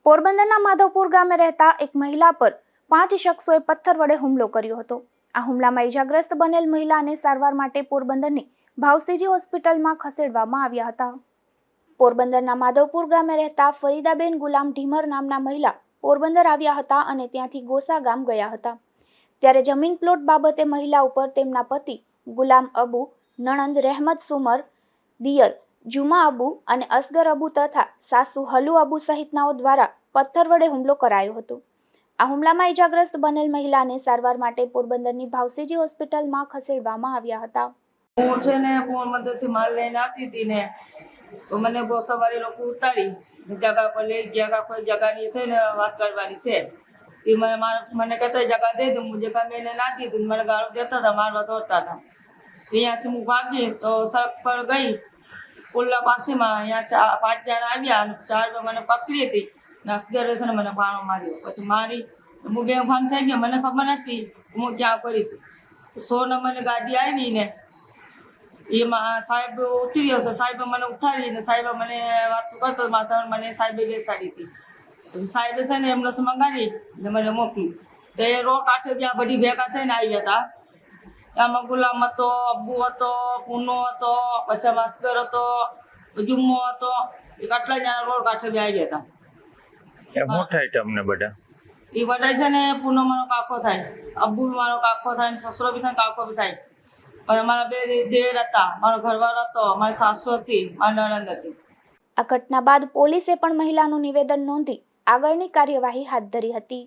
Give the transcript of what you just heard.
પોરબંદરના માધવપુર ગામે રહેતા એક મહિલા પર 5 શખ્સોએ પથ્થર વડે હુમલો કર્યો હતો। આ હુમલામાં ઈજાગ્રસ્ત બનેલ મહિલાને સારવાર માટે પોરબંદરની ભાવસીજી હોસ્પિટલમાં ખસેડવામાં આવ્યા હતા। પોરબંદરના માધવપુર ગામે રહેતા ફરીદાબેન ગુલામ ઢીમર નામના મહિલા પોરબંદર આવ્યા હતા અને ત્યાંથી ગોસા ગામ ગયા હતા। ત્યારે જમીન પ્લોટ બાબતે મહિલા ઉપર તેમના પતિ ગુલામ અબુ, નણંદ રહેમત સુમર, દિયર જુમા અબુ અને અસગર અબુ તથા સાસુ હલુ અબુ સહિતનાઓ દ્વારા પથ્થર વડે હુમલો કરાયો હતો। આ હુમલામાં ઈજાગ્રસ્ત બનેલ મહિલાને સારવાર માટે પોરબંદરની ભાવસીજી હોસ્પિટલમાં ખસેડવામાં આવ્યા હતા। હું છે ને પોરબંદરથી માલ લઈને આવતી હતી ને તો મને ગોસાવાળી લોકો ઉતારી જગા પર લઈ ગયા। કોઈ જગાની છે ને વાત કરવાની છે એ મને કહેતા જગા દે દઉં। હું જગા મેં નાખી હતી, મને ગાળો દેતા હતા, મારવા દોડતા હતા। અહીંયાથી હું ભાગી તો સડક પર ગઈ પુલ્લા પાસેમાં, અહીંયા 5 જણા આવ્યા અને 4 મને પકડી હતી ને અસગરે છે ને મને ભાણો માર્યો। પછી મારી હું બેભાન થઈ ગઈ, મને ખબર નથી હું ક્યાં કરીશ। 100 નંબરની ગાડી આવી ને એમાં સાહેબ ઉતર્યો છે, સાહેબે મને ઉઠાડીને સાહેબે મને વાત કરતો માસણ મને સાહેબે બેસાડી હતી। પછી સાહેબે છે ને એમ્બ્યુલન્સ મંગાવી ને મને મોકલી। તો એ રોડ કાંઠે ત્યાં બધી ભેગા થઈને આવ્યા હતા। એમાં ગુલામ હતો, અબ્બુ હતો, પૂનો હતો, પછી અસગર હતો, જુમ્મો હતો, એ આટલા જણા રોડ કાંઠે બી આવ્યા હતા। શું થાય તમને બધા? એ બધા છે ને પૂનો મારો કાકો થાય, અબ્બુ મારો કાકો થાય, સસરો બી થાય, કાકો બી થાય। અને અમારા 2 દેર હતા, મારો ઘરવાળો હતો, મારી સાસુ હતી, મારી નણંદ હતી। આ ઘટના બાદ પોલીસે પણ મહિલાનું નિવેદન નોંધી આગળની કાર્યવાહી હાથ ધરી હતી।